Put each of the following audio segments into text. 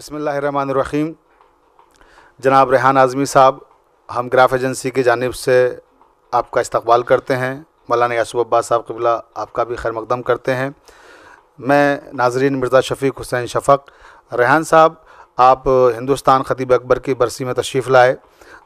बिस्मिल्लाहिर्रहमानिर्रहीम। जनाब रेहान आज़मी साहब, हम ग्राफ एजेंसी की जानिब से आपका इस्तकबाल करते हैं। मौलाना यासूब अब्बास साहब क़िबला आपका भी खैर मक़दम करते हैं। मैं नाज़रीन मिर्ज़ा शफ़ीक़ हुसैन शफ़क़। रेहान साहब, आप हिंदुस्तान ख़तीब अकबर की बरसी में तशरीफ़ लाए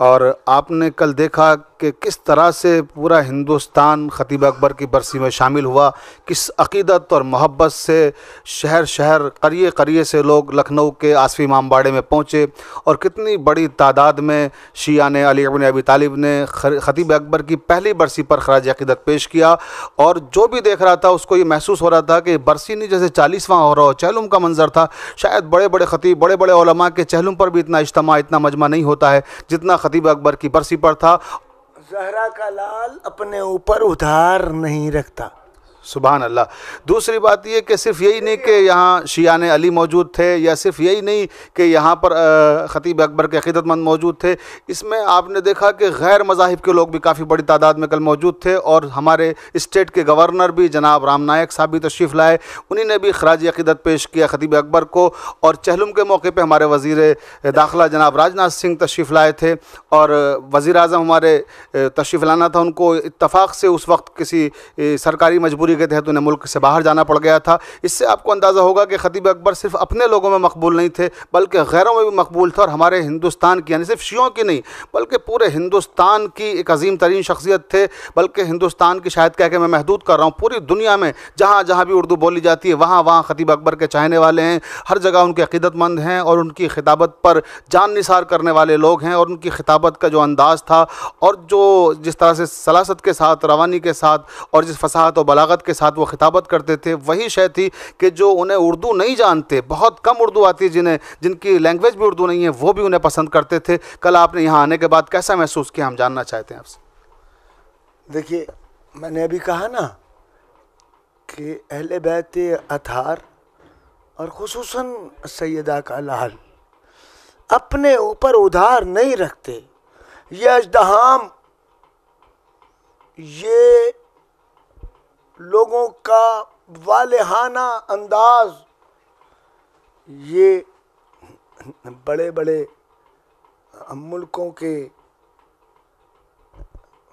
और आपने कल देखा कि किस तरह से पूरा हिंदुस्तान ख़तीब अकबर की बरसी में शामिल हुआ, किस अक़ीदत और मोहब्बत से शहर शहर क़रिए क़रिए से लोग लखनऊ के आसफ़ी इमामबाड़े में पहुँचे और कितनी बड़ी तादाद में शियान अली इब्न अबी तालिब ने ख़तीब अकबर की पहली बरसी पर ख़राज अक़ीदत पेश किया। और जो भी देख रहा था उसको ये महसूस हो रहा था कि बरसी नहीं जैसे 40वां हो रहा हो, चहलुम का मंज़र था। शायद बड़े बड़े ख़तीब, बड़े बड़े उलमा के चहलुम पर भी इतना इज्तिमा, इतना मजमा नहीं होता है जितना ख़तीब अकबर की बरसी पर था। ज़हरा का लाल अपने ऊपर उधार नहीं रखता। सुभान अल्लाह। दूसरी बात ये कि सिर्फ़ यही नहीं कि यहाँ शियान अली मौजूद थे, या सिर्फ़ यही नहीं कि यहाँ पर ख़तीब अकबर के अक़ीदतमंद मौजूद थे। इसमें आपने देखा कि गैर मज़ाहिब के लोग भी काफ़ी बड़ी तादाद में कल मौजूद थे और हमारे स्टेट के गवर्नर भी जनाब राम नायक साहब भी तशरीफ़ लाए। उन्हीं ने भी ख़राज अक़ीदत पेश किया ख़तीब अकबर को। और चहलुम के मौके पर हमारे वज़ीर दाखिला जनाब राजनाथ सिंह तशरीफ़ लाए थे और वज़ीर आज़म हमारे तशरीफ़ लाना था, उनको इत्तफ़ाक़ से उस वक्त किसी सरकारी मजबूरी के तहत उन्हें मुल्क से बाहर जाना पड़ गया था। इससे आपको अंदाज़ा होगा कि ख़तीब अकबर सिर्फ अपने लोगों में मकबूल नहीं थे बल्कि गैरों में भी मकबूल थे। और हमारे हिंदुस्तान की, यानी सिर्फ शियों की नहीं बल्कि पूरे हिंदुस्तान की एक अजीम तरीन शख्सियत थे। बल्कि हिंदुस्तान की शायद कह के मैं महदूद कर रहा हूँ, पूरी दुनिया में जहाँ जहाँ भी उर्दू बोली जाती है वहाँ वहाँ ख़तीब अकबर के चाहने वाले हैं। हर जगह उनके अक़ीदतमंद हैं और उनकी खिताबत पर जान निसार करने वाले लोग हैं। और उनकी खिताबत का जो अंदाज़ था और जो जिस तरह से सलासत के साथ, रवानी के साथ और जिस फसाहत और बलागत के साथ वो खिताबत करते थे, वही शय थी कि जो उन्हें उर्दू नहीं जानते, बहुत कम उर्दू आती है, जिनकी लैंग्वेज भी उर्दू नहीं है, वो भी उन्हें पसंद करते थे। कल आपने यहाँ आने के बाद कैसा महसूस किया, हम जानना चाहते हैं आपसे। देखिए, मैंने अभी कहा ना कि अहले बैत अतहार और खुसूसन सैयदा का लाल अपने ऊपर उधार नहीं रखते। ये अजदहाम, ये लोगों का वालेहाना अंदाज, ये बड़े बड़े मुल्कों के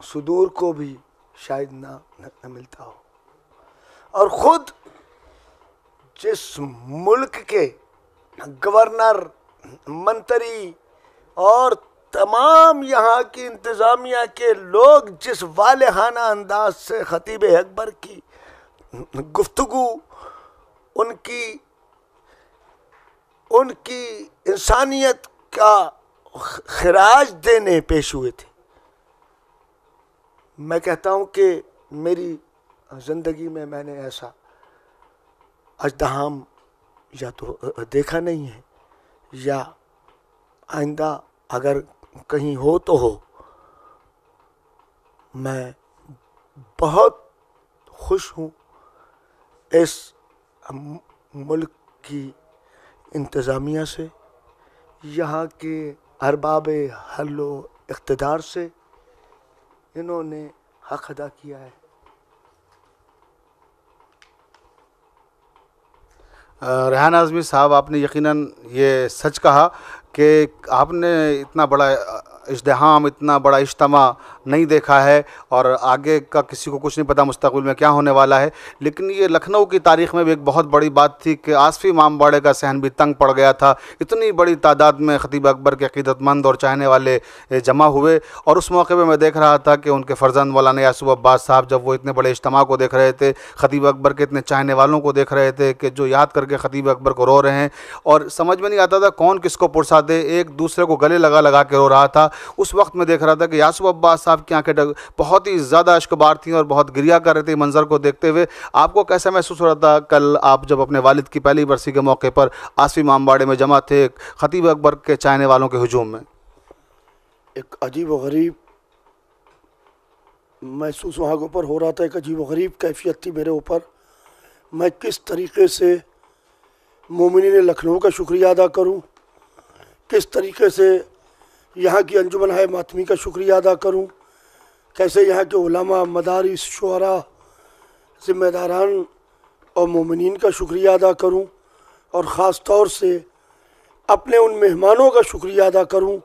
सुदूर को भी शायद ना मिलता हो। और ख़ुद जिस मुल्क के गवर्नर, मंत्री और तमाम यहाँ की इंतज़ामिया के लोग जिस वालेहाना अंदाज से ख़तीब अकबर की गुफ्तगू, उनकी इंसानियत का खराज देने पेश हुए थे। मैं कहता हूँ कि मेरी ज़िंदगी में मैंने ऐसा अजदहाम या तो देखा नहीं है, या आइंदा अगर कहीं हो तो हो। मैं बहुत खुश हूँ इस मुल्क की इंतज़ामिया से, यहाँ के अरबाब हल्लो इक़्तिदार से। इन्होंने हक़ अदा किया है। रेहान आज़मी साहब, आपने यकीनन ये सच कहा कि आपने इतना बड़ा इज़्दिहाम, इतना बड़ा इज्तिमा नहीं देखा है और आगे का किसी को कुछ नहीं पता मुस्तक़बिल में क्या होने वाला है। लेकिन ये लखनऊ की तारीख़ में भी एक बहुत बड़ी बात थी कि आसफ़ी इमामबाड़े का सहन भी तंग पड़ गया था। इतनी बड़ी तादाद में ख़तीब अकबर के अक़ीदतमंद और चाहने वाले जमा हुए और उस मौके पर मैं देख रहा था कि उनके फ़र्जंद मौलाना यासूब अब्बास साहब जब वो इतने बड़े इज्तिमा को देख रहे थे, ख़तीब अकबर के इतने चाहने वालों को देख रहे थे कि जो याद करके ख़तीब अकबर को रो रहे हैं और समझ में नहीं आता था कौन किसको पुरसा दे, एक दूसरे को गले लगा लगा के रो रहा था। उस वक्त मैं देख रहा था कि यासूब अब्बास साहब की आंखें बहुत ही ज़्यादा अश्कबार थी और बहुत गिरिया कर रहे थे मंज़र को देखते हुए। आपको कैसा महसूस हो रहा था कल आप जब अपने वालिद की पहली बरसी के मौके पर आसफ़ी इमामबाड़े में जमा थे ख़तीब अकबर के चाहने वालों के हुजूम में? एक अजीब व गरीब महसूस वहाँ के ऊपर हो रहा था, एक अजीब व गरीब कैफियत थी मेरे ऊपर। मैं किस तरीके से मोमिनीन लखनऊ का शुक्रिया अदा करूँ, किस तरीके से यहाँ की अंजुमन है मातमी का शुक्रिया अदा करूँ, कैसे यहाँ के उलमा, मदारिस, शुअरा, ज़िम्मेदारान और मोमिनीन का शुक्रिया अदा करूँ, और ख़ास तौर से अपने उन मेहमानों का शुक्रिया अदा करूं,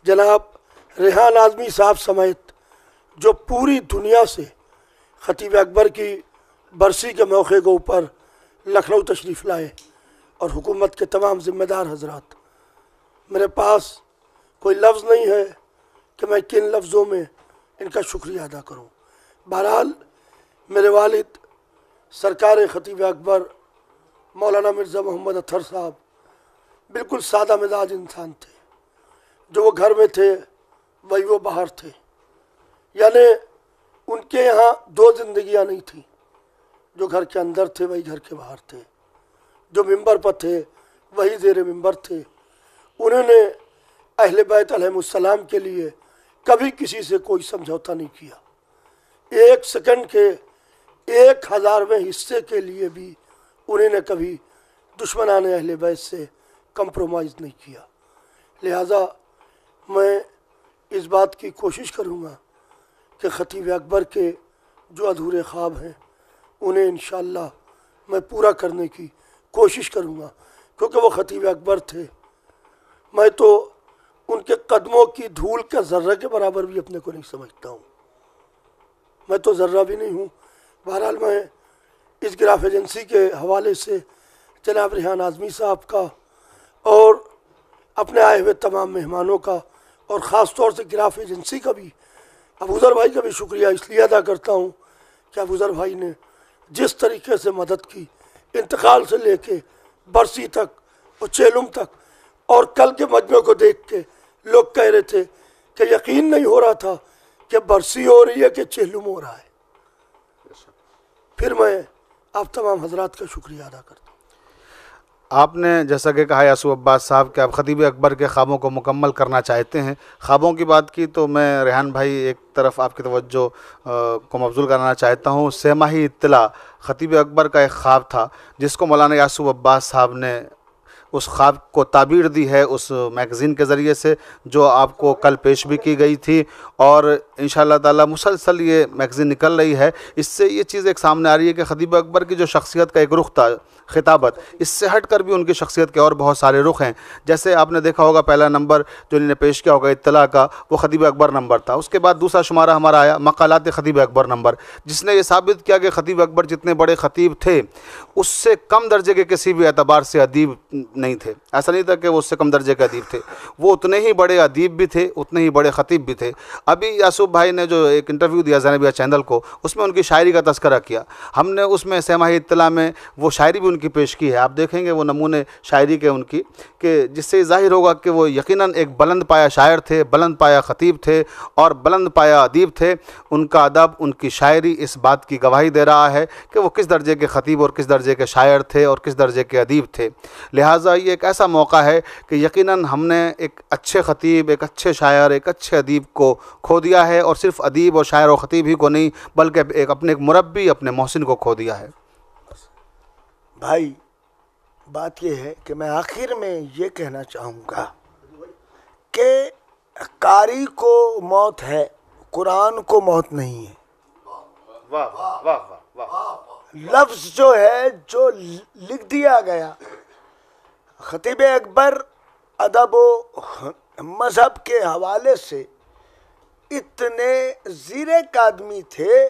जनाब रेहान आज़मी साहब समेत जो पूरी दुनिया से खतीब अकबर की बरसी के मौके के ऊपर लखनऊ तशरीफ़ लाए, और हुकूमत के तमाम ज़िम्मेदार हजरात। मेरे पास कोई लफ्ज़ नहीं है कि मैं किन लफ्ज़ों में इनका शुक्रिया अदा करूं। बहरहाल मेरे वालिद सरकार खतीब अकबर मौलाना मिर्ज़ा मोहम्मद अतहर साहब बिल्कुल सादा मिजाज इंसान थे। जो वो घर में थे वही वो बाहर थे, यानी उनके यहाँ दो ज़िंदगियाँ नहीं थी। जो घर के अंदर थे वही घर के बाहर थे, जो मिंबर पर थे वही ज़ेर मिंबर थे। उन्होंने अहले बैत अलैहिमुस्सलाम के लिए कभी किसी से कोई समझौता नहीं किया। एक सेकंड के 1000वें हिस्से के लिए भी उन्होंने कभी दुश्मनान अहले बैत से कंप्रोमाइज़ नहीं किया। लिहाजा मैं इस बात की कोशिश करूँगा कि खतीब अकबर के जो अधूरे ख्वाब हैं उन्हें इंशाअल्लाह मैं पूरा करने की कोशिश करूँगा, क्योंकि वो खतीब अकबर थे। मैं तो उनके कदमों की धूल के ज़र्रा के बराबर भी अपने को नहीं समझता हूँ, मैं तो ज़र्रा भी नहीं हूँ। बहरहाल मैं इस गिराफ एजेंसी के हवाले से जनाब रेहान आज़मी साहब का और अपने आए हुए तमाम मेहमानों का और ख़ास तौर से गिराफ एजेंसी का भी, अबूज़र भाई का भी शुक्रिया इसलिए अदा करता हूँ कि अबूज़र भाई ने जिस तरीके से मदद की, इंतकाल से लेके बरसी तक और चेलुम तक, और कल के मजमे को देख के लोग कह रहे थे कि यकीन नहीं हो रहा था कि बरसी हो रही है कि चेलुम हो रहा है। फिर मैं आप तमाम हजरात का शुक्रिया अदा करता हूँ। आपने जैसा कि कहा यासूब अब्बास साहब कि आप खतीब अकबर के ख्वाबों को मुकम्मल करना चाहते हैं। ख्वाबों की बात की तो मैं रेहान भाई एक तरफ आपकी तवज्जो को मबजूल करना चाहता हूँ। सहमाही इत्तला खतीब अकबर का एक ख्वाब था जिसको मौलाना यासूब अब्बास साहब ने उस ख्वाब को ताबीर दी है उस मैगज़ीन के ज़रिए से, जो आपको कल पेश भी की गई थी, और इंशाअल्लाह ताला मुसलसल ये मैगज़ीन निकल रही है। इससे ये चीज़ एक सामने आ रही है कि खतीब अकबर की जो शख्सियत का एक रुख था, खिताबत, इससे हट कर भी उनकी शख्सियत के और बहुत सारे रुख हैं। जैसे आपने देखा होगा पहला नंबर जो इन्होंने पेश किया होगा इत्तला का, वो खतीब अकबर नंबर था। उसके बाद दूसरा शुमारा हमारा आया मकालात खतीब अकबर नंबर, जिसने ये साबित किया कि खतीब अकबर जितने बड़े खतीब थे उससे कम दर्जे के किसी भी एतबार से अदीब नहीं थे। ऐसा नहीं था कि वो उससे कम दर्जे के अदीब थे, वो उतने ही बड़े अदीब भी थे, उतने ही बड़े ख़तीब भी थे। अभी यासूब भाई ने जो एक इंटरव्यू दिया ज़ैनबिया चैनल को, उसमें उनकी शायरी का तस्करा किया। हमने उसमें सहमाही इत्तला में वो शायरी भी उनकी पेश की है। आप देखेंगे वो नमूने शायरी के उनकी, कि जिससे ज़ाहिर होगा कि वो यकीनन एक बुलंद पाया शायर थे, बुलंद पाया ख़तीब थे और बुलंद पाया अदीब थे। उनका अदब, उनकी शायरी इस बात की गवाही दे रहा है कि वो किस दर्जे के ख़तीब और किस दर्जे के शायर थे और किस दर्जे के अदीब थे। लिहाजा ये एक ऐसा मौका है कि यकीनन हमने एक अच्छे ख़तीब, एक अच्छे शायर, एक अच्छे अदीब को खो दिया है, और सिर्फ़ अदीब और शायर और ख़तीब ही को नहीं बल्कि एक अपने एक मुरब्बी, अपने मोहसिन को खो दिया है। भाई बात यह है कि मैं आखिर में ये कहना चाहूँगा कि कारी को मौत है, कुरान को मौत नहीं है। वाह वाह वाह वाह। लफ्ज़ जो है, जो लिख दिया गया, खतीब अकबर अदब व मज़हब के हवाले से इतने ज़ीरे का आदमी थे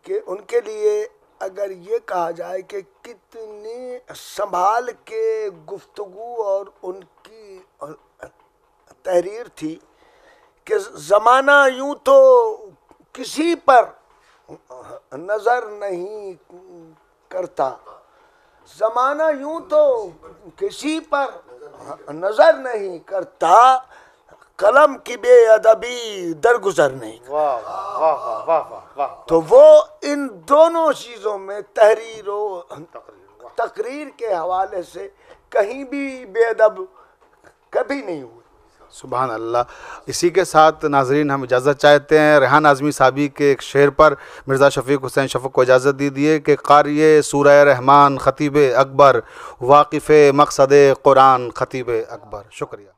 कि उनके लिए अगर ये कहा जाए कि कितनी संभाल के गुफ्तगू और उनकी तहरीर थी कि ज़माना यूँ तो किसी पर नज़र नहीं करता, ज़माना यूँ तो किसी पर नज़र नहीं करता, कलम की बेअदबी दरगुजर नहीं। वाह वाह वाह वाह वाह। तो वो इन दोनों चीज़ों में, तहरीर और तकरीर के हवाले से कहीं भी बेअदब कभी नहीं हुई। सुभान अल्लाह। इसी के साथ नाजरीन हम इजाज़त चाहते हैं। रेहान आज़मी साहबी के एक शेर पर मिर्ज़ा शफ़ीक़ हुसैन शफ़क़ को इजाज़त दीजिए कि क़ारिए सूरह रहमान ख़तीब अकबर, वाक़िफ़ मक़सद कुरान ख़तीब अकबर। शुक्रिया।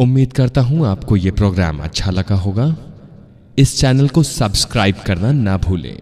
उम्मीद करता हूं आपको ये प्रोग्राम अच्छा लगा होगा। इस चैनल को सब्सक्राइब करना ना भूलें।